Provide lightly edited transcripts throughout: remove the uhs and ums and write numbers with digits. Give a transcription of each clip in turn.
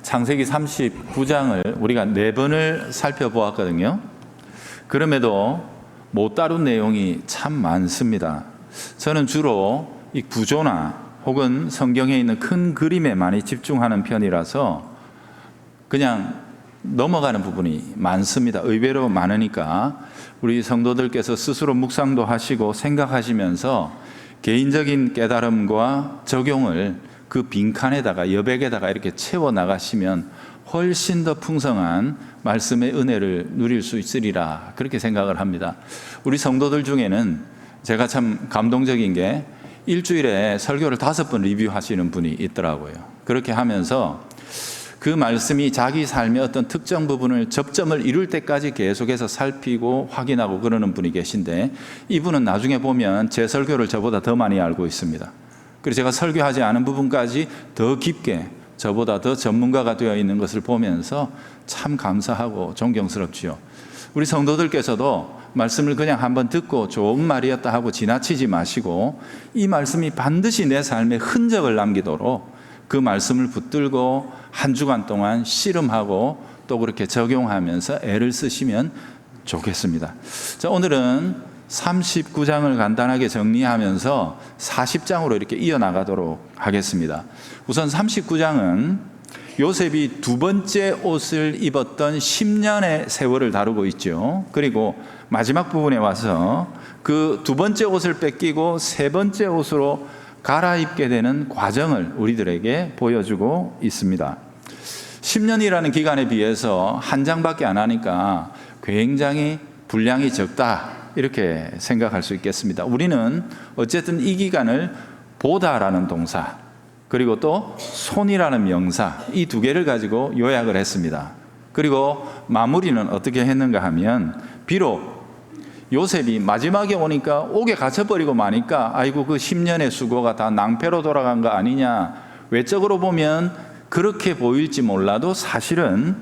창세기 39장을 우리가 4번을 살펴보았거든요. 그럼에도 못 다룬 내용이 참 많습니다. 저는 주로 이 구조나 혹은 성경에 있는 큰 그림에 많이 집중하는 편이라서 그냥 넘어가는 부분이 많습니다. 의외로 많으니까 우리 성도들께서 스스로 묵상도 하시고 생각하시면서 개인적인 깨달음과 적용을 그 빈칸에다가 여백에다가 이렇게 채워 나가시면 훨씬 더 풍성한 말씀의 은혜를 누릴 수 있으리라 그렇게 생각을 합니다. 우리 성도들 중에는 제가 참 감동적인 게 일주일에 설교를 5번 리뷰하시는 분이 있더라고요. 그렇게 하면서 그 말씀이 자기 삶의 어떤 특정 부분을 접점을 이룰 때까지 계속해서 살피고 확인하고 그러는 분이 계신데, 이분은 나중에 보면 제 설교를 저보다 더 많이 알고 있습니다. 그래서 제가 설교하지 않은 부분까지 더 깊게 저보다 더 전문가가 되어 있는 것을 보면서 참 감사하고 존경스럽지요. 우리 성도들께서도 말씀을 그냥 한번 듣고 좋은 말이었다 하고 지나치지 마시고 이 말씀이 반드시 내 삶에 흔적을 남기도록 그 말씀을 붙들고 한 주간 동안 씨름하고 또 그렇게 적용하면서 애를 쓰시면 좋겠습니다. 자, 오늘은 39장을 간단하게 정리하면서 40장으로 이렇게 이어나가도록 하겠습니다. 우선 39장은 요셉이 두 번째 옷을 입었던 10년의 세월을 다루고 있죠. 그리고 마지막 부분에 와서 그 두 번째 옷을 뺏기고 세 번째 옷으로 갈아입게 되는 과정을 우리들에게 보여주고 있습니다. 10년이라는 기간에 비해서 한 장밖에 안 하니까 굉장히 분량이 적다 이렇게 생각할 수 있겠습니다. 우리는 어쨌든 이 기간을 보다라는 동사 그리고 또 손이라는 명사 이 두 개를 가지고 요약을 했습니다. 그리고 마무리는 어떻게 했는가 하면 비록 요셉이 마지막에 오니까 옥에 갇혀버리고 마니까 아이고 그 10년의 수고가 다 낭패로 돌아간 거 아니냐, 외적으로 보면 그렇게 보일지 몰라도 사실은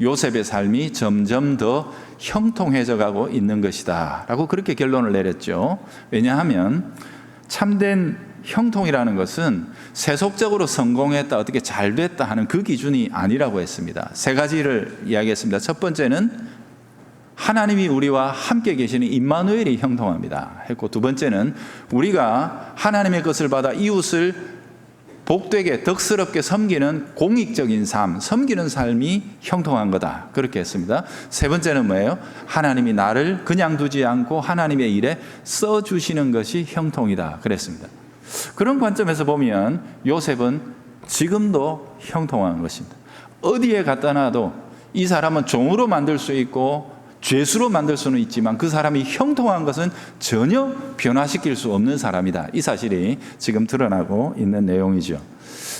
요셉의 삶이 점점 더 형통해져 가고 있는 것이다 라고 그렇게 결론을 내렸죠. 왜냐하면 참된 형통이라는 것은 세속적으로 성공했다, 어떻게 잘 됐다 하는 그 기준이 아니라고 했습니다. 세 가지를 이야기했습니다. 첫 번째는 하나님이 우리와 함께 계시는 임마누엘이 형통합니다 했고, 두 번째는 우리가 하나님의 것을 받아 이웃을 복되게 덕스럽게 섬기는 공익적인 삶, 섬기는 삶이 형통한 거다 그렇게 했습니다. 세 번째는 뭐예요? 하나님이 나를 그냥 두지 않고 하나님의 일에 써주시는 것이 형통이다 그랬습니다. 그런 관점에서 보면 요셉은 지금도 형통한 것입니다. 어디에 갖다 놔도 이 사람은 종으로 만들 수 있고 죄수로 만들 수는 있지만 그 사람이 형통한 것은 전혀 변화시킬 수 없는 사람이다. 이 사실이 지금 드러나고 있는 내용이죠.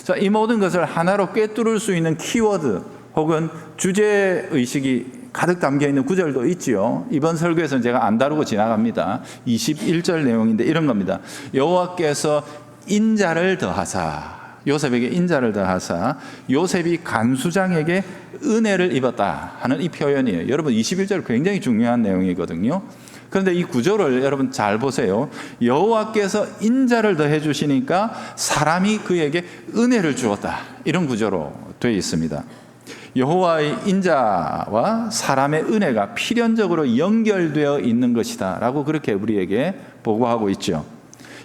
자, 이 모든 것을 하나로 꿰뚫을 수 있는 키워드 혹은 주제의식이 가득 담겨있는 구절도 있지요. 이번 설교에서는 제가 안 다루고 지나갑니다. 21절 내용인데 이런 겁니다. 여호와께서 인자를 더하사, 요셉에게 인자를 더하사 요셉이 간수장에게 은혜를 입었다 하는 이 표현이에요. 여러분 21절 굉장히 중요한 내용이거든요. 그런데 이 구조를 여러분 잘 보세요. 여호와께서 인자를 더해 주시니까 사람이 그에게 은혜를 주었다, 이런 구조로 되어 있습니다. 여호와의 인자와 사람의 은혜가 필연적으로 연결되어 있는 것이다 라고 그렇게 우리에게 보고하고 있죠.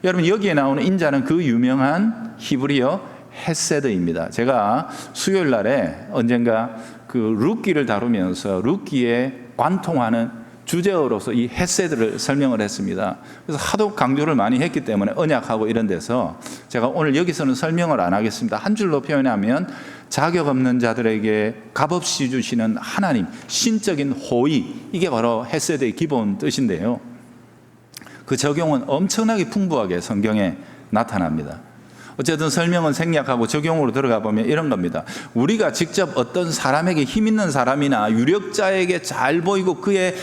여러분 여기에 나오는 인자는 그 유명한 히브리어 헤세드입니다. 제가 수요일 날에 언젠가 그 룻기를 다루면서 룻기에 관통하는 주제어로서 이 헤세드를 설명을 했습니다. 그래서 하도 강조를 많이 했기 때문에 언약하고 이런 데서 제가 오늘 여기서는 설명을 안 하겠습니다. 한 줄로 표현하면 자격 없는 자들에게 값없이 주시는 하나님, 신적인 호의, 이게 바로 헤세드의 기본 뜻인데요. 그 적용은 엄청나게 풍부하게 성경에 나타납니다. 어쨌든 설명은 생략하고 적용으로 들어가 보면 이런 겁니다. 우리가 직접 어떤 사람에게 힘 있는 사람이나 유력자에게 잘 보이고 그의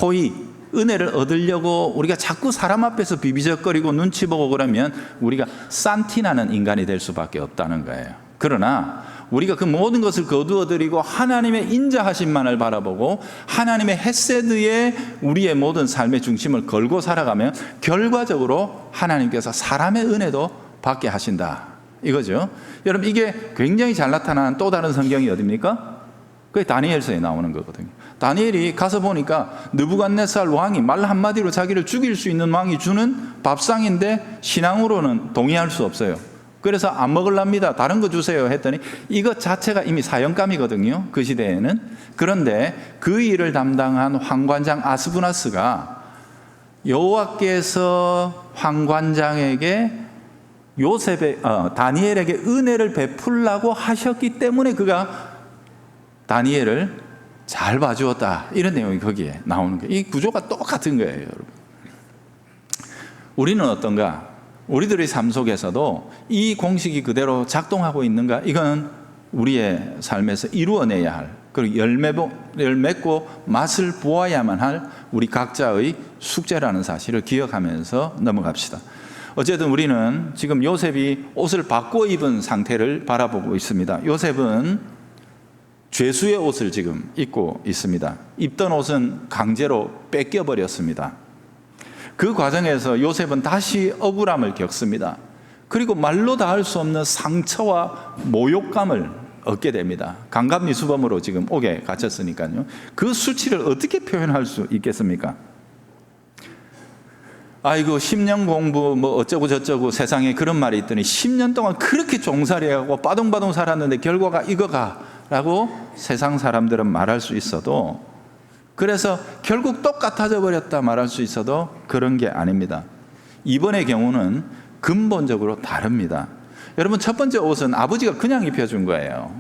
호의, 은혜를 얻으려고 우리가 자꾸 사람 앞에서 비비적거리고 눈치 보고 그러면 우리가 싼티나는 인간이 될 수밖에 없다는 거예요. 그러나 우리가 그 모든 것을 거두어들이고 하나님의 인자하심만을 바라보고 하나님의 헤세드에 우리의 모든 삶의 중심을 걸고 살아가면 결과적으로 하나님께서 사람의 은혜도 받게 하신다 이거죠. 여러분, 이게 굉장히 잘 나타난 또 다른 성경이 어디입니까? 그게 다니엘서에 나오는 거거든요. 다니엘이 가서 보니까 느부갓네살 왕이 말 한마디로 자기를 죽일 수 있는 왕이 주는 밥상인데 신앙으로는 동의할 수 없어요. 그래서 안 먹을랍니다. 다른 거 주세요 했더니 이것 자체가 이미 사형감이거든요, 그 시대에는. 그런데 그 일을 담당한 황관장 아스부나스가 여호와께서 황관장에게 다니엘에게 은혜를 베풀라고 하셨기 때문에 그가 다니엘을 잘 봐주었다, 이런 내용이 거기에 나오는 거예요. 이 구조가 똑같은 거예요, 여러분. 우리는 어떤가? 우리들의 삶 속에서도 이 공식이 그대로 작동하고 있는가? 이건 우리의 삶에서 이루어내야 할, 그리고 열맺고 맛을 보아야만 할 우리 각자의 숙제라는 사실을 기억하면서 넘어갑시다. 어쨌든 우리는 지금 요셉이 옷을 바꿔 입은 상태를 바라보고 있습니다. 요셉은 죄수의 옷을 지금 입고 있습니다. 입던 옷은 강제로 뺏겨버렸습니다. 그 과정에서 요셉은 다시 억울함을 겪습니다. 그리고 말로 다 할 수 없는 상처와 모욕감을 얻게 됩니다. 강간미수범으로 지금 옥에 갇혔으니까요. 그 수치를 어떻게 표현할 수 있겠습니까? 아이고 10년 공부 뭐 어쩌고 저쩌고 세상에 그런 말이 있더니 10년 동안 그렇게 종살이하고 빠둥빠둥 살았는데 결과가 이거가 라고 세상 사람들은 말할 수 있어도, 그래서 결국 똑같아져 버렸다 말할 수 있어도 그런 게 아닙니다. 이번의 경우는 근본적으로 다릅니다. 여러분, 첫 번째 옷은 아버지가 그냥 입혀준 거예요.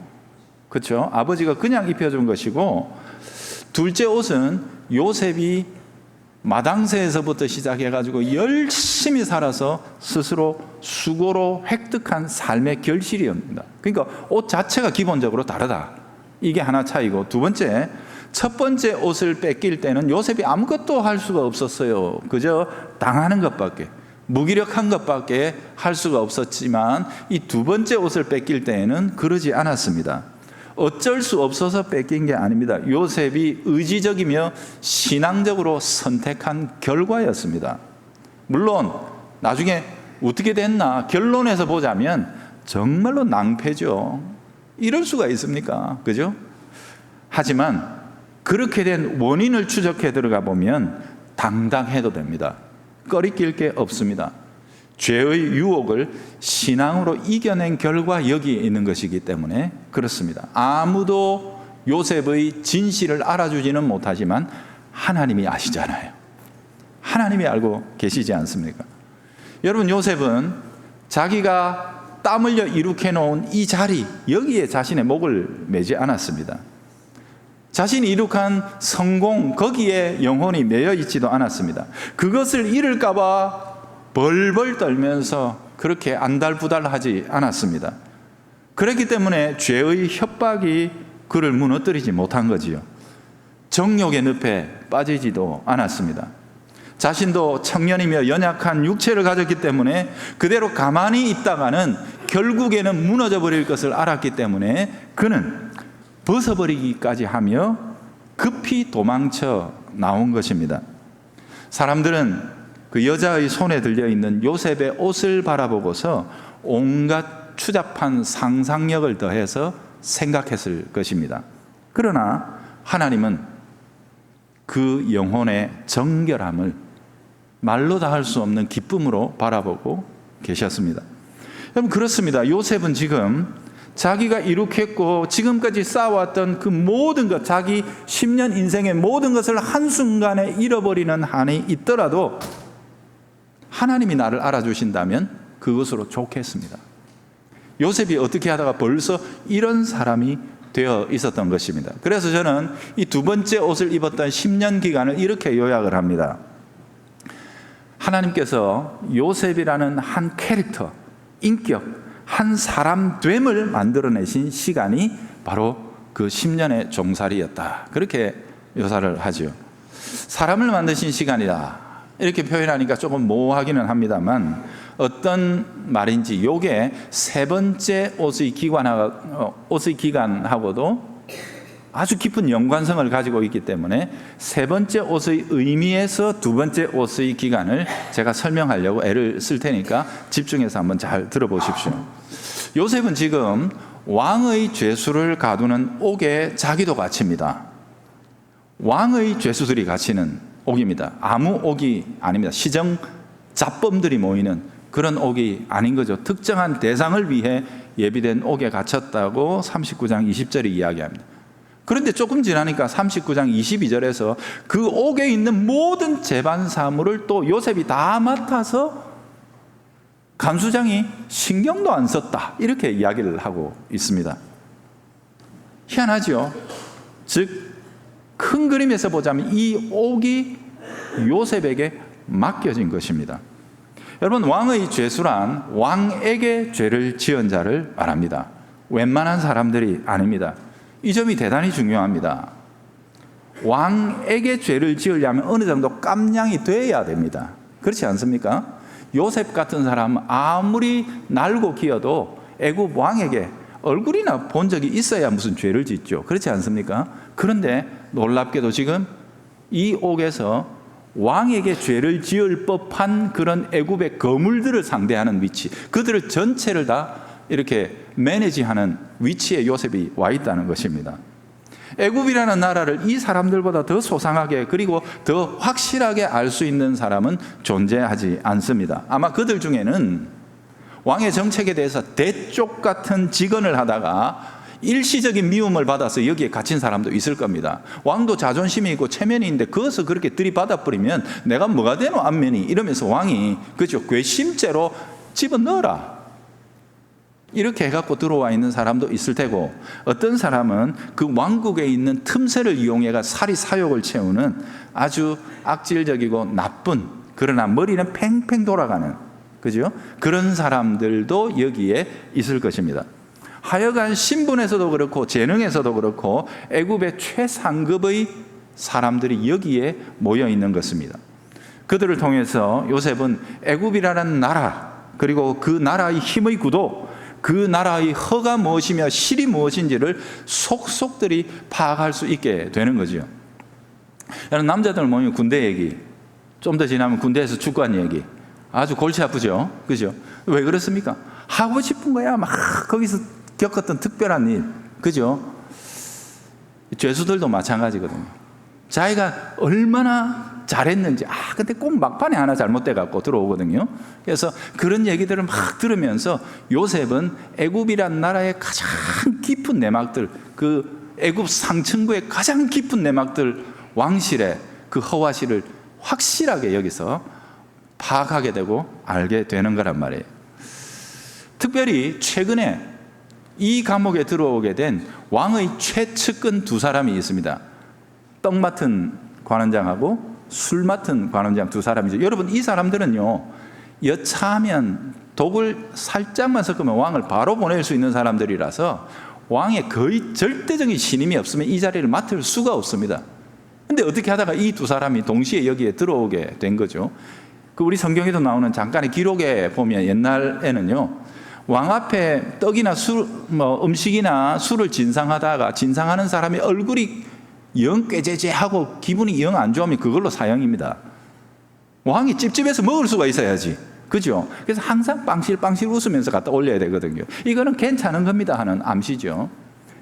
그렇죠? 아버지가 그냥 입혀준 것이고, 둘째 옷은 요셉이 마당새에서부터 시작해가지고 열심히 살아서 스스로 수고로 획득한 삶의 결실이옵니다. 그러니까 옷 자체가 기본적으로 다르다, 이게 하나 차이고, 두 번째, 첫 번째 옷을 뺏길 때는 요셉이 아무것도 할 수가 없었어요. 그저 당하는 것밖에, 무기력한 것밖에 할 수가 없었지만 이 두 번째 옷을 뺏길 때에는 그러지 않았습니다. 어쩔 수 없어서 뺏긴 게 아닙니다. 요셉이 의지적이며 신앙적으로 선택한 결과였습니다. 물론 나중에 어떻게 됐나 결론에서 보자면 정말로 낭패죠. 이럴 수가 있습니까? 그죠? 하지만 그렇게 된 원인을 추적해 들어가 보면 당당해도 됩니다. 꺼리낄 게 없습니다. 죄의 유혹을 신앙으로 이겨낸 결과 여기에 있는 것이기 때문에 그렇습니다. 아무도 요셉의 진실을 알아주지는 못하지만 하나님이 아시잖아요. 하나님이 알고 계시지 않습니까? 여러분, 요셉은 자기가 땀 흘려 이룩해 놓은 이 자리, 여기에 자신의 목을 매지 않았습니다. 자신이 이룩한 성공, 거기에 영혼이 매여 있지도 않았습니다. 그것을 잃을까 봐 벌벌 떨면서 그렇게 안달부달하지 않았습니다. 그렇기 때문에 죄의 협박이 그를 무너뜨리지 못한 거지요. 정욕의 늪에 빠지지도 않았습니다. 자신도 청년이며 연약한 육체를 가졌기 때문에 그대로 가만히 있다가는 결국에는 무너져 버릴 것을 알았기 때문에 그는 벗어버리기까지 하며 급히 도망쳐 나온 것입니다. 사람들은 그 여자의 손에 들려있는 요셉의 옷을 바라보고서 온갖 추잡한 상상력을 더해서 생각했을 것입니다. 그러나 하나님은 그 영혼의 정결함을 말로 다 할 수 없는 기쁨으로 바라보고 계셨습니다. 여러분, 그렇습니다. 요셉은 지금 자기가 이룩했고 지금까지 쌓아왔던 그 모든 것, 자기 10년 인생의 모든 것을 한순간에 잃어버리는 한이 있더라도 하나님이 나를 알아주신다면 그것으로 좋겠습니다. 요셉이 어떻게 하다가 벌써 이런 사람이 되어 있었던 것입니다. 그래서 저는 이 두 번째 옷을 입었던 10년 기간을 이렇게 요약을 합니다. 하나님께서 요셉이라는 한 캐릭터, 인격, 한 사람 됨을 만들어내신 시간이 바로 그 10년의 종살이였다, 그렇게 묘사를 하죠. 사람을 만드신 시간이다, 이렇게 표현하니까 조금 모호하기는 합니다만 어떤 말인지, 요게 세 번째 옷의 기간하고도 아주 깊은 연관성을 가지고 있기 때문에 세 번째 옷의 의미에서 두 번째 옷의 기간을 제가 설명하려고 애를 쓸 테니까 집중해서 한번 잘 들어보십시오. 요셉은 지금 왕의 죄수를 가두는 옥에 자기도 갇힙니다. 왕의 죄수들이 갇히는 옥입니다. 아무 옥이 아닙니다. 시정 잡범들이 모이는 그런 옥이 아닌 거죠. 특정한 대상을 위해 예비된 옥에 갇혔다고 39장 20절이 이야기합니다. 그런데 조금 지나니까 39장 22절에서 그 옥에 있는 모든 재반 사물을 또 요셉이 다 맡아서 간수장이 신경도 안 썼다, 이렇게 이야기를 하고 있습니다. 희한하죠. 즉 큰 그림에서 보자면 이 옥이 요셉에게 맡겨진 것입니다. 여러분, 왕의 죄수란 왕에게 죄를 지은 자를 말합니다. 웬만한 사람들이 아닙니다. 이 점이 대단히 중요합니다. 왕에게 죄를 지으려면 어느 정도 깜냥이 돼야 됩니다. 그렇지 않습니까? 요셉 같은 사람은 아무리 날고 기어도 애굽 왕에게 얼굴이나 본 적이 있어야 무슨 죄를 짓죠. 그렇지 않습니까? 그런데 놀랍게도 지금 이 옥에서 왕에게 죄를 지을 법한 그런 애굽의 거물들을 상대하는 위치, 그들을 전체를 다 이렇게 매니지하는 위치에 요셉이 와 있다는 것입니다. 애굽이라는 나라를 이 사람들보다 더 소상하게 그리고 더 확실하게 알 수 있는 사람은 존재하지 않습니다. 아마 그들 중에는 왕의 정책에 대해서 대쪽 같은 직언을 하다가 일시적인 미움을 받아서 여기에 갇힌 사람도 있을 겁니다. 왕도 자존심이 있고 체면이 있는데 그것을 그렇게 들이받아 버리면 내가 뭐가 되노 안면이, 이러면서 왕이 그죠, 괘씸죄로 집어넣어라, 이렇게 해갖고 들어와 있는 사람도 있을 테고, 어떤 사람은 그 왕국에 있는 틈새를 이용해가 사리 사욕을 채우는 아주 악질적이고 나쁜, 그러나 머리는 팽팽 돌아가는, 그죠? 그런 사람들도 여기에 있을 것입니다. 하여간 신분에서도 그렇고 재능에서도 그렇고 애굽의 최상급의 사람들이 여기에 모여 있는 것입니다. 그들을 통해서 요셉은 애굽이라는 나라, 그리고 그 나라의 힘의 구도, 그 나라의 허가 무엇이며 실이 무엇인지를 속속들이 파악할 수 있게 되는 거죠. 여러분, 남자들 모이면 군대 얘기, 좀 더 지나면 군대에서 축구한 얘기, 아주 골치 아프죠. 그죠? 왜 그렇습니까? 하고 싶은 거야. 막 거기서 겪었던 특별한 일, 그죠? 죄수들도 마찬가지거든요. 자기가 얼마나 잘했는지, 근데 꼭 막판에 하나 잘못돼 갖고 들어오거든요. 그래서 그런 얘기들을 막 들으면서 요셉은 애굽이란 나라의 가장 깊은 내막들, 그 애굽 상층부의 가장 깊은 내막들, 왕실의 그 허와실을 확실하게 여기서 파악하게 되고 알게 되는 거란 말이에요. 특별히 최근에 이 감옥에 들어오게 된 왕의 최측근 두 사람이 있습니다. 떡 맡은 관원장하고 술 맡은 관원장 두 사람이죠. 여러분, 이 사람들은요, 여차하면 독을 살짝만 섞으면 왕을 바로 보낼 수 있는 사람들이라서 왕의 거의 절대적인 신임이 없으면 이 자리를 맡을 수가 없습니다. 근데 어떻게 하다가 이 두 사람이 동시에 여기에 들어오게 된 거죠. 그 우리 성경에도 나오는 잠깐의 기록에 보면 옛날에는요, 왕 앞에 떡이나 술, 음식이나 술을 진상하는 사람의 얼굴이 영 꾀죄죄하고 기분이 영 안 좋으면 그걸로 사형입니다. 왕이 찝찝해서 먹을 수가 있어야지, 그죠? 그래서 항상 빵실빵실 웃으면서 갖다 올려야 되거든요. 이거는 괜찮은 겁니다 하는 암시죠.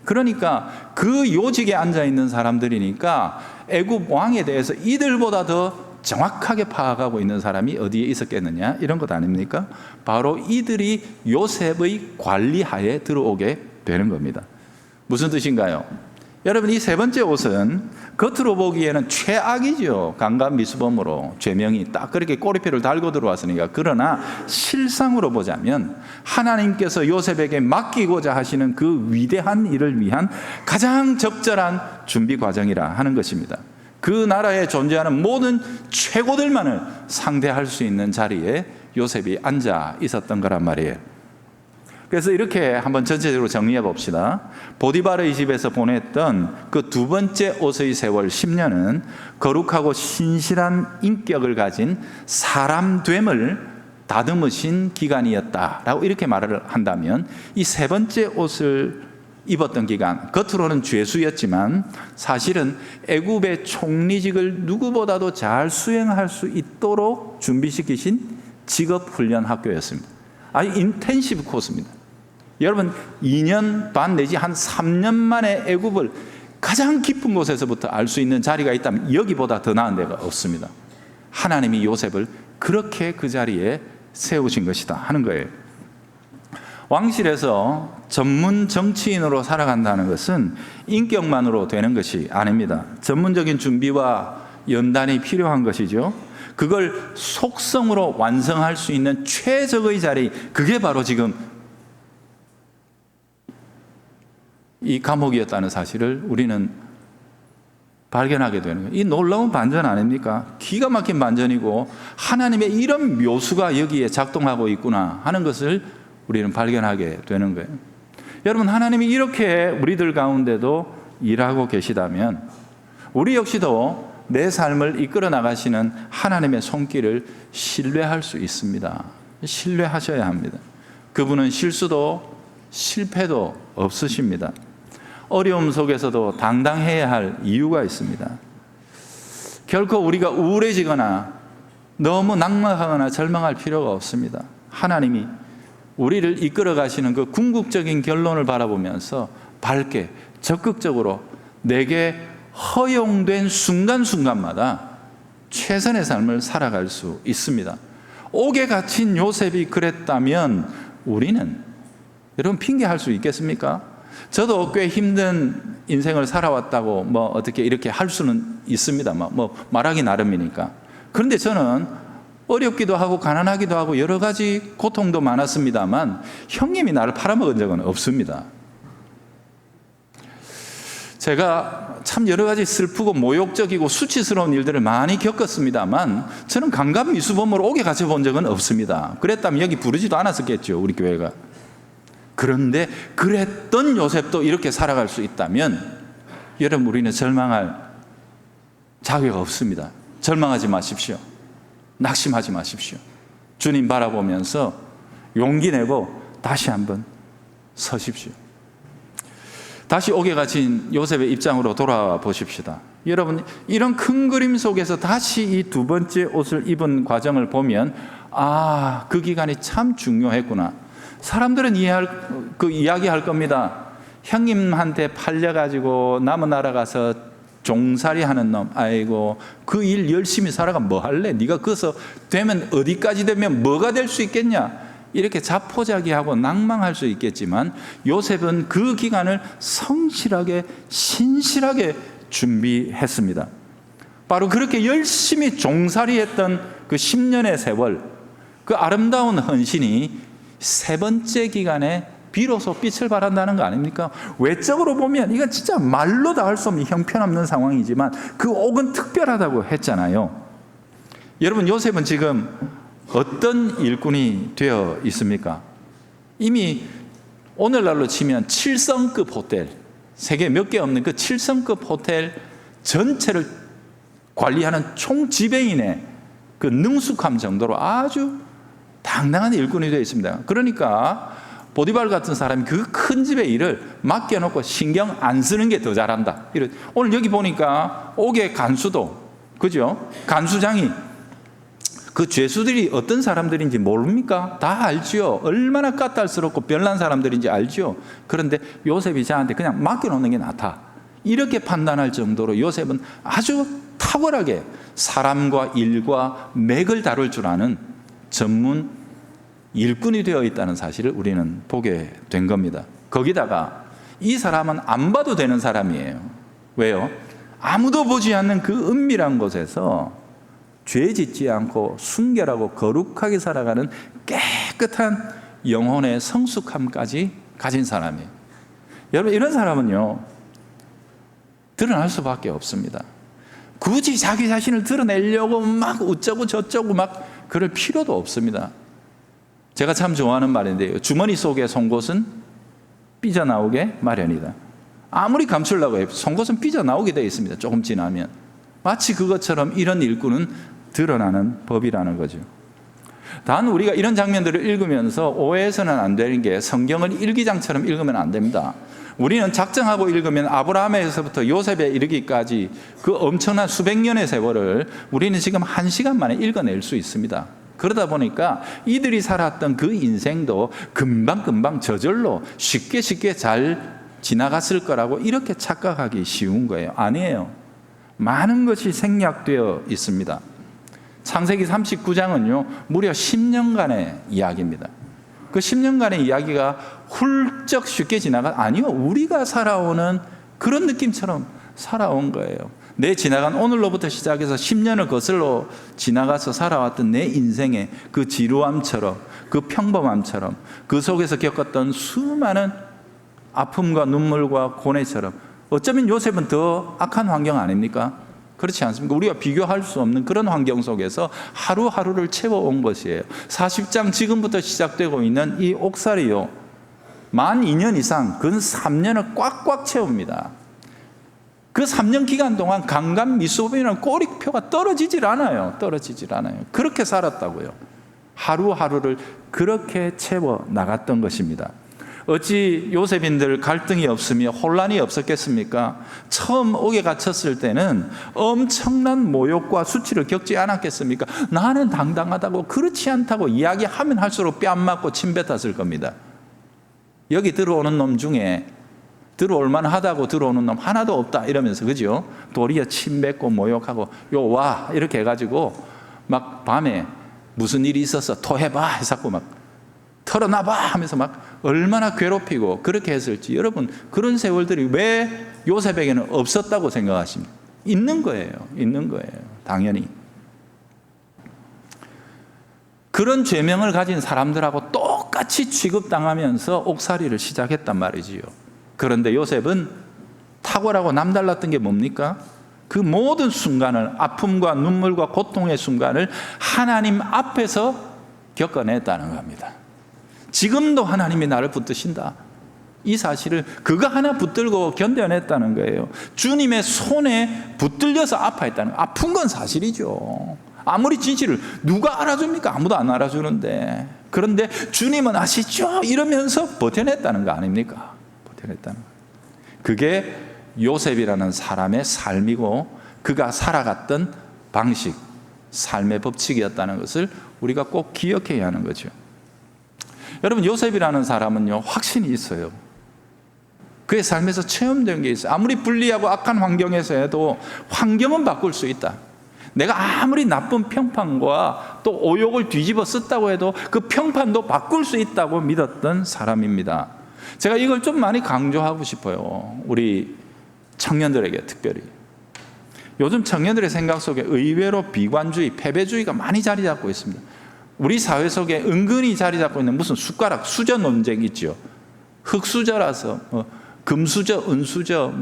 그러니까 그 요직에 앉아 있는 사람들이니까 애굽 왕에 대해서 이들보다 더 정확하게 파악하고 있는 사람이 어디에 있었겠느냐, 이런 것 아닙니까? 바로 이들이 요셉의 관리하에 들어오게 되는 겁니다. 무슨 뜻인가요? 여러분, 이 세 번째 옷은 겉으로 보기에는 최악이죠. 강간미수범으로 죄명이 딱 그렇게 꼬리표를 달고 들어왔으니까. 그러나 실상으로 보자면 하나님께서 요셉에게 맡기고자 하시는 그 위대한 일을 위한 가장 적절한 준비 과정이라 하는 것입니다. 그 나라에 존재하는 모든 최고들만을 상대할 수 있는 자리에 요셉이 앉아 있었던 거란 말이에요. 그래서 이렇게 한번 전체적으로 정리해 봅시다. 보디바르의 집에서 보냈던 그 두 번째 옷의 세월 10년은 거룩하고 신실한 인격을 가진 사람됨을 다듬으신 기간이었다라고 이렇게 말을 한다면, 이 세 번째 옷을 입었던 기간, 겉으로는 죄수였지만 사실은 애굽의 총리직을 누구보다도 잘 수행할 수 있도록 준비시키신 직업훈련 학교였습니다. 아주 인텐시브 코스입니다. 여러분 2년 반 내지 한 3년 만에 애굽을 가장 깊은 곳에서부터 알 수 있는 자리가 있다면 여기보다 더 나은 데가 없습니다. 하나님이 요셉을 그렇게 그 자리에 세우신 것이다 하는 거예요. 왕실에서 전문 정치인으로 살아간다는 것은 인격만으로 되는 것이 아닙니다. 전문적인 준비와 연단이 필요한 것이죠. 그걸 속성으로 완성할 수 있는 최적의 자리, 그게 바로 지금 이 감옥이었다는 사실을 우리는 발견하게 되는 거예요. 이 놀라운 반전 아닙니까? 기가 막힌 반전이고 하나님의 이런 묘수가 여기에 작동하고 있구나 하는 것을 우리는 발견하게 되는 거예요. 여러분, 하나님이 이렇게 우리들 가운데도 일하고 계시다면 우리 역시도 내 삶을 이끌어 나가시는 하나님의 손길을 신뢰할 수 있습니다. 신뢰하셔야 합니다. 그분은 실수도 실패도 없으십니다. 어려움 속에서도 당당해야 할 이유가 있습니다. 결코 우리가 우울해지거나 너무 낙망하거나 절망할 필요가 없습니다. 하나님이 우리를 이끌어 가시는 그 궁극적인 결론을 바라보면서 밝게 적극적으로 내게 허용된 순간순간마다 최선의 삶을 살아갈 수 있습니다. 옥에 갇힌 요셉이 그랬다면 우리는, 여러분, 핑계할 수 있겠습니까? 저도 꽤 힘든 인생을 살아왔다고 어떻게 이렇게 할 수는 있습니다. 말하기 나름이니까. 그런데 저는 어렵기도 하고 가난하기도 하고 여러 가지 고통도 많았습니다만 형님이 나를 팔아먹은 적은 없습니다. 제가 참 여러 가지 슬프고 모욕적이고 수치스러운 일들을 많이 겪었습니다만 저는 강간미수범으로 옥에 갇혀본 적은 없습니다. 그랬다면 여기 부르지도 않았었겠죠, 우리 교회가. 그런데 그랬던 요셉도 이렇게 살아갈 수 있다면 여러분, 우리는 절망할 자격 없습니다. 절망하지 마십시오. 낙심하지 마십시오. 주님 바라보면서 용기 내고 다시 한번 서십시오. 다시 옥에 갇힌 요셉의 입장으로 돌아와 보십시다. 여러분, 이런 큰 그림 속에서 다시 이 두 번째 옷을 입은 과정을 보면 그 기간이 참 중요했구나. 사람들은 이야기할 겁니다. 형님한테 팔려가지고 남은 나라 가서 종살이 하는 놈, 아이고 그 일 열심히 살아가 뭐 할래? 네가 거기서 되면 어디까지 되면 뭐가 될 수 있겠냐? 이렇게 자포자기하고 낭망할 수 있겠지만 요셉은 그 기간을 성실하게 신실하게 준비했습니다. 바로 그렇게 열심히 종살이했던 그 10년의 세월, 그 아름다운 헌신이 세 번째 기간에 비로소 빛을 발한다는 거 아닙니까? 외적으로 보면 이건 진짜 말로 다 할 수 없는 형편없는 상황이지만 그 옥은 특별하다고 했잖아요. 여러분, 요셉은 지금 어떤 일꾼이 되어 있습니까? 이미 오늘날로 치면 7성급 호텔, 세계 몇 개 없는 그 7성급 호텔 전체를 관리하는 총지배인의 그 능숙함 정도로 아주 당당한 일꾼이 되어 있습니다. 그러니까 보디발 같은 사람이 그 큰 집의 일을 맡겨놓고 신경 안 쓰는 게 더 잘한다. 오늘 여기 보니까 옥의 간수도, 그죠? 간수장이 그 죄수들이 어떤 사람들인지 모릅니까? 다 알지요. 얼마나 까탈스럽고 별난 사람들인지 알지요. 그런데 요셉이 저한테 그냥 맡겨놓는 게 낫다, 이렇게 판단할 정도로 요셉은 아주 탁월하게 사람과 일과 맥을 다룰 줄 아는 전문 일꾼이 되어 있다는 사실을 우리는 보게 된 겁니다. 거기다가 이 사람은 안 봐도 되는 사람이에요. 왜요? 아무도 보지 않는 그 은밀한 곳에서 죄 짓지 않고 순결하고 거룩하게 살아가는 깨끗한 영혼의 성숙함까지 가진 사람이에요. 여러분, 이런 사람은요, 드러날 수밖에 없습니다. 굳이 자기 자신을 드러내려고 막 어쩌고 저쩌고 막 그럴 필요도 없습니다. 제가 참 좋아하는 말인데요, 주머니 속의 송곳은 삐져나오게 마련이다. 아무리 감추려고 해도 송곳은 삐져나오게 되어 있습니다. 조금 지나면. 마치 그것처럼 이런 일꾼은 드러나는 법이라는 거죠. 단 우리가 이런 장면들을 읽으면서 오해해서는 안 되는 게, 성경을 일기장처럼 읽으면 안 됩니다. 우리는 작정하고 읽으면 아브라함에서부터 요셉에 이르기까지 그 엄청난 수백 년의 세월을 우리는 지금 1시간 만에 읽어낼 수 있습니다. 그러다 보니까 이들이 살았던 그 인생도 금방금방 저절로 쉽게 잘 지나갔을 거라고 이렇게 착각하기 쉬운 거예요. 아니에요. 많은 것이 생략되어 있습니다. 창세기 39장은요, 무려 10년간의 이야기입니다. 그 10년간의 이야기가 훌쩍 쉽게 아니요, 우리가 살아오는 그런 느낌처럼 살아온 거예요. 내 지나간 오늘로부터 시작해서 10년을 거슬러 지나가서 살아왔던 내 인생의 그 지루함처럼, 그 평범함처럼, 그 속에서 겪었던 수많은 아픔과 눈물과 고뇌처럼, 어쩌면 요셉은 더 악한 환경 아닙니까? 그렇지 않습니까? 우리가 비교할 수 없는 그런 환경 속에서 하루하루를 채워온 것이에요. 40장 지금부터 시작되고 있는 이 옥살이요, 만 2년 이상, 근 3년을 꽉꽉 채웁니다. 그 3년 기간 동안 강간 미수범이라는 꼬리표가 떨어지질 않아요. 그렇게 살았다고요. 하루하루를 그렇게 채워 나갔던 것입니다. 어찌 요셉인들 갈등이 없으며 혼란이 없었겠습니까? 처음 옥에 갇혔을 때는 엄청난 모욕과 수치를 겪지 않았겠습니까? 나는 당당하다고, 그렇지 않다고 이야기하면 할수록 뺨 맞고 침 뱉었을 겁니다. 여기 들어오는 놈 중에 들어올 만하다고 들어오는 놈 하나도 없다 이러면서, 그죠? 도리어 침 뱉고 모욕하고, 요 와 이렇게 해가지고 막 밤에 무슨 일이 있어서 토해봐 해서 막 털어놔봐 하면서 막 얼마나 괴롭히고 그렇게 했을지, 여러분 그런 세월들이 왜 요셉에게는 없었다고 생각하십니까? 있는 거예요. 당연히. 그런 죄명을 가진 사람들하고 똑같이 취급당하면서 옥살이를 시작했단 말이지요. 그런데 요셉은 탁월하고 남달랐던 게 뭡니까? 그 모든 순간을, 아픔과 눈물과 고통의 순간을 하나님 앞에서 겪어냈다는 겁니다. 지금도 하나님이 나를 붙드신다, 이 사실을 그거 하나 붙들고 견뎌냈다는 거예요. 주님의 손에 붙들려서 아파했다는 거예요. 아픈 건 사실이죠. 아무리 진실을 누가 알아줍니까? 아무도 안 알아주는데. 그런데 주님은 아시죠? 이러면서 버텨냈다는 거 아닙니까? 버텨냈다는 거예요. 그게 요셉이라는 사람의 삶이고 그가 살아갔던 방식, 삶의 법칙이었다는 것을 우리가 꼭 기억해야 하는 거죠. 여러분, 요셉이라는 사람은요, 확신이 있어요. 그의 삶에서 체험된 게 있어요. 아무리 불리하고 악한 환경에서 해도 환경은 바꿀 수 있다. 내가 아무리 나쁜 평판과 또 오욕을 뒤집어 썼다고 해도 그 평판도 바꿀 수 있다고 믿었던 사람입니다. 제가 이걸 좀 많이 강조하고 싶어요. 우리 청년들에게 특별히. 요즘 청년들의 생각 속에 의외로 비관주의, 패배주의가 많이 자리 잡고 있습니다. 우리 사회 속에 은근히 자리 잡고 있는 무슨 숟가락, 수저 논쟁 있죠. 흙수저라서 금수저, 은수저,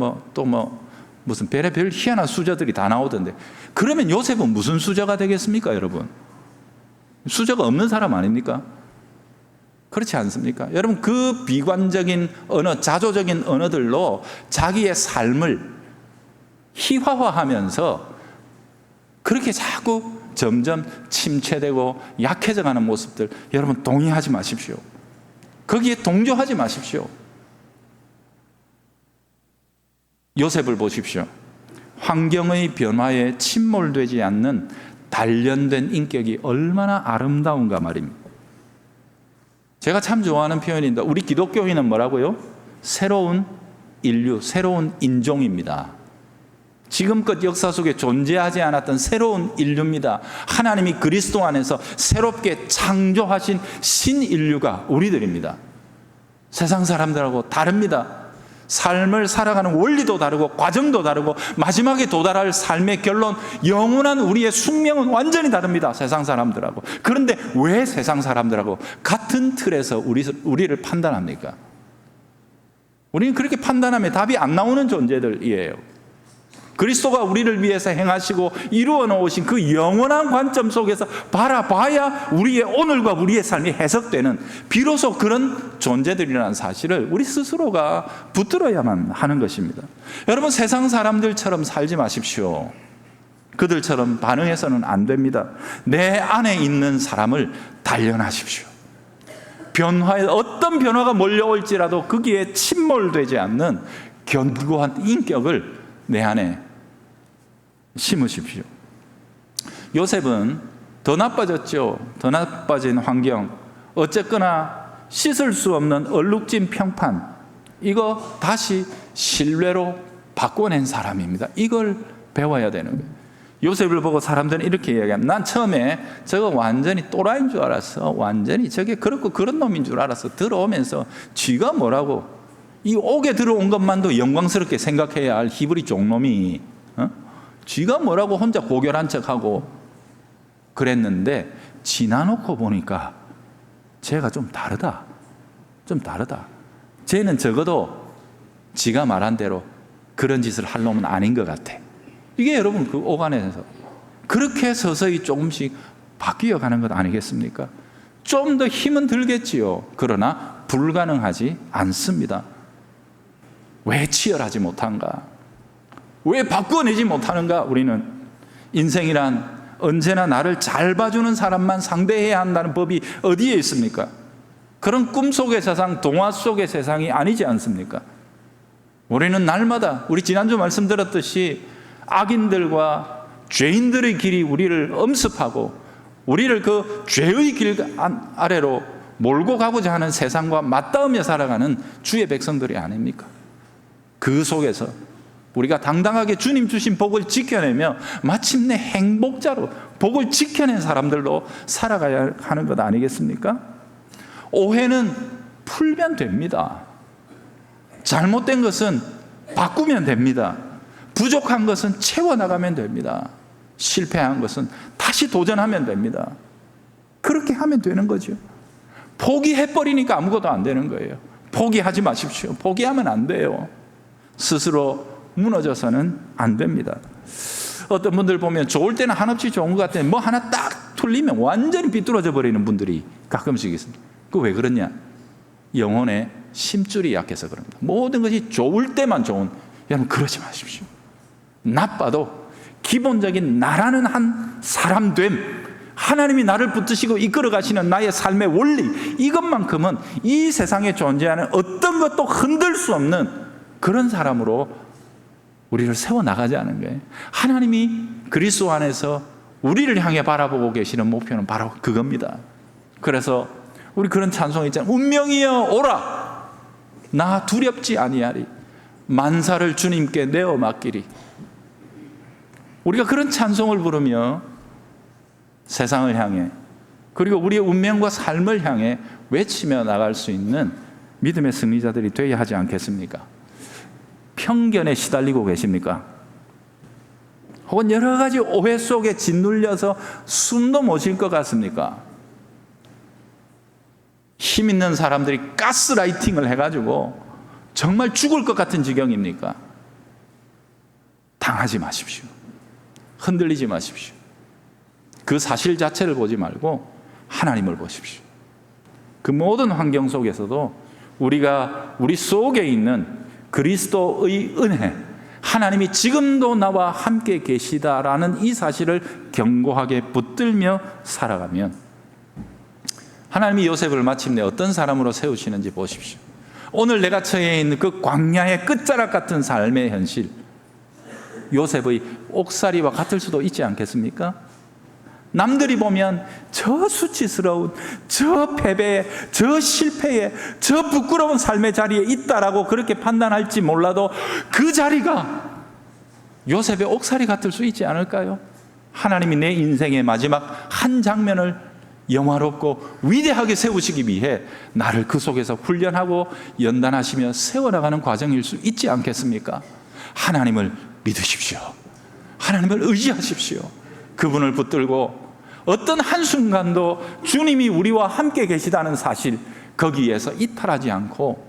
무슨 별의별 희한한 수저들이 다 나오던데, 그러면 요셉은 무슨 수저가 되겠습니까, 여러분? 수저가 없는 사람 아닙니까? 그렇지 않습니까? 여러분, 그 비관적인 언어, 자조적인 언어들로 자기의 삶을 희화화하면서 그렇게 자꾸 점점 침체되고 약해져가는 모습들, 여러분 동의하지 마십시오. 거기에 동조하지 마십시오. 요셉을 보십시오. 환경의 변화에 침몰되지 않는 단련된 인격이 얼마나 아름다운가 말입니다. 제가 참 좋아하는 표현인데, 우리 기독교인은 뭐라고요? 새로운 인류, 새로운 인종입니다. 지금껏 역사 속에 존재하지 않았던 새로운 인류입니다. 하나님이 그리스도 안에서 새롭게 창조하신 신인류가 우리들입니다. 세상 사람들하고 다릅니다. 삶을 살아가는 원리도 다르고 과정도 다르고 마지막에 도달할 삶의 결론, 영원한 우리의 숙명은 완전히 다릅니다. 세상 사람들하고. 그런데 왜 세상 사람들하고 같은 틀에서 우리를 판단합니까? 우리는 그렇게 판단하면 답이 안 나오는 존재들이에요. 그리스도가 우리를 위해서 행하시고 이루어 놓으신 그 영원한 관점 속에서 바라봐야 우리의 오늘과 우리의 삶이 해석되는, 비로소 그런 존재들이라는 사실을 우리 스스로가 붙들어야만 하는 것입니다. 여러분, 세상 사람들처럼 살지 마십시오. 그들처럼 반응해서는 안 됩니다. 내 안에 있는 사람을 단련하십시오. 변화에 어떤 변화가 몰려올지라도 거기에 침몰되지 않는 견고한 인격을 내 안에 심으십시오. 요셉은 더 나빠졌죠. 더 나빠진 환경. 어쨌거나 씻을 수 없는 얼룩진 평판, 이거 다시 신뢰로 바꿔낸 사람입니다. 이걸 배워야 되는 거예요. 요셉을 보고 사람들은 이렇게 이야기합니다. 난 처음에 저거 완전히 또라이인 줄 알았어. 완전히 저게 그렇고 그런 놈인 줄 알았어. 들어오면서 쥐가 뭐라고, 이 옥에 들어온 것만도 영광스럽게 생각해야 할 히브리 종놈이 쥐가 뭐라고 혼자 고결한 척하고 그랬는데, 지나놓고 보니까 쟤가 좀 다르다. 쟤는 적어도 지가 말한 대로 그런 짓을 할 놈은 아닌 것 같아. 이게 여러분 그 옥 안에서 그렇게 서서히 조금씩 바뀌어가는 것 아니겠습니까? 좀 더 힘은 들겠지요. 그러나 불가능하지 않습니다. 왜 치열하지 못한가? 왜 바꿔내지 못하는가? 우리는 인생이란 언제나 나를 잘 봐주는 사람만 상대해야 한다는 법이 어디에 있습니까? 그런 꿈속의 세상, 동화 속의 세상이 아니지 않습니까? 우리는 날마다, 우리 지난주 말씀드렸듯이 악인들과 죄인들의 길이 우리를 엄습하고 우리를 그 죄의 길 아래로 몰고 가고자 하는 세상과 맞닿으며 살아가는 주의 백성들이 아닙니까? 그 속에서 우리가 당당하게 주님 주신 복을 지켜내며 마침내 행복자로 복을 지켜낸 사람들로 살아가야 하는 것 아니겠습니까? 오해는 풀면 됩니다. 잘못된 것은 바꾸면 됩니다. 부족한 것은 채워나가면 됩니다. 실패한 것은 다시 도전하면 됩니다. 그렇게 하면 되는 거죠. 포기해버리니까 아무것도 안 되는 거예요. 포기하지 마십시오. 포기하면 안 돼요. 스스로 무너져서는 안 됩니다. 어떤 분들 보면 좋을 때는 한없이 좋은 것 같아요. 뭐 하나 딱 틀리면 완전히 비뚤어져 버리는 분들이 가끔씩 있습니다. 그 왜 그러냐? 영혼의 심줄이 약해서 그럽니다. 모든 것이 좋을 때만 좋은, 여러분 그러지 마십시오. 나빠도 기본적인 나라는 한 사람됨, 하나님이 나를 붙드시고 이끌어 가시는 나의 삶의 원리, 이것만큼은 이 세상에 존재하는 어떤 것도 흔들 수 없는 그런 사람으로 우리를 세워나가자는 거예요. 하나님이 그리스도 안에서 우리를 향해 바라보고 계시는 목표는 바로 그겁니다. 그래서 우리 그런 찬송 있잖아요. 운명이여 오라, 나 두렵지 아니하리, 만사를 주님께 내어 맡기리. 우리가 그런 찬송을 부르며 세상을 향해, 그리고 우리의 운명과 삶을 향해 외치며 나갈 수 있는 믿음의 승리자들이 되어야 하지 않겠습니까? 편견에 시달리고 계십니까? 혹은 여러 가지 오해 속에 짓눌려서 숨도 못 쉴 것 같습니까? 힘 있는 사람들이 가스라이팅을 해가지고 정말 죽을 것 같은 지경입니까? 당하지 마십시오. 흔들리지 마십시오. 그 사실 자체를 보지 말고 하나님을 보십시오. 그 모든 환경 속에서도 우리가 우리 속에 있는 그리스도의 은혜, 하나님이 지금도 나와 함께 계시다라는 이 사실을 견고하게 붙들며 살아가면 하나님이 요셉을 마침내 어떤 사람으로 세우시는지 보십시오. 오늘 내가 처해 있는 그 광야의 끝자락 같은 삶의 현실, 요셉의 옥살이와 같을 수도 있지 않겠습니까? 남들이 보면 저 수치스러운, 저 패배에, 저 실패에, 저 부끄러운 삶의 자리에 있다라고 그렇게 판단할지 몰라도 그 자리가 요셉의 옥살이 같을 수 있지 않을까요? 하나님이 내 인생의 마지막 한 장면을 영화롭고 위대하게 세우시기 위해 나를 그 속에서 훈련하고 연단하시며 세워나가는 과정일 수 있지 않겠습니까? 하나님을 믿으십시오. 하나님을 의지하십시오. 그분을 붙들고 어떤 한순간도 주님이 우리와 함께 계시다는 사실, 거기에서 이탈하지 않고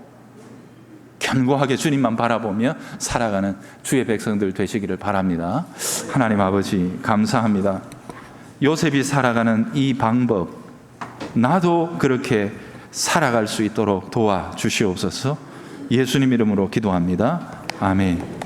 견고하게 주님만 바라보며 살아가는 주의 백성들 되시기를 바랍니다. 하나님 아버지 감사합니다. 요셉이 살아가는 이 방법, 나도 그렇게 살아갈 수 있도록 도와주시옵소서. 예수님 이름으로 기도합니다. 아멘.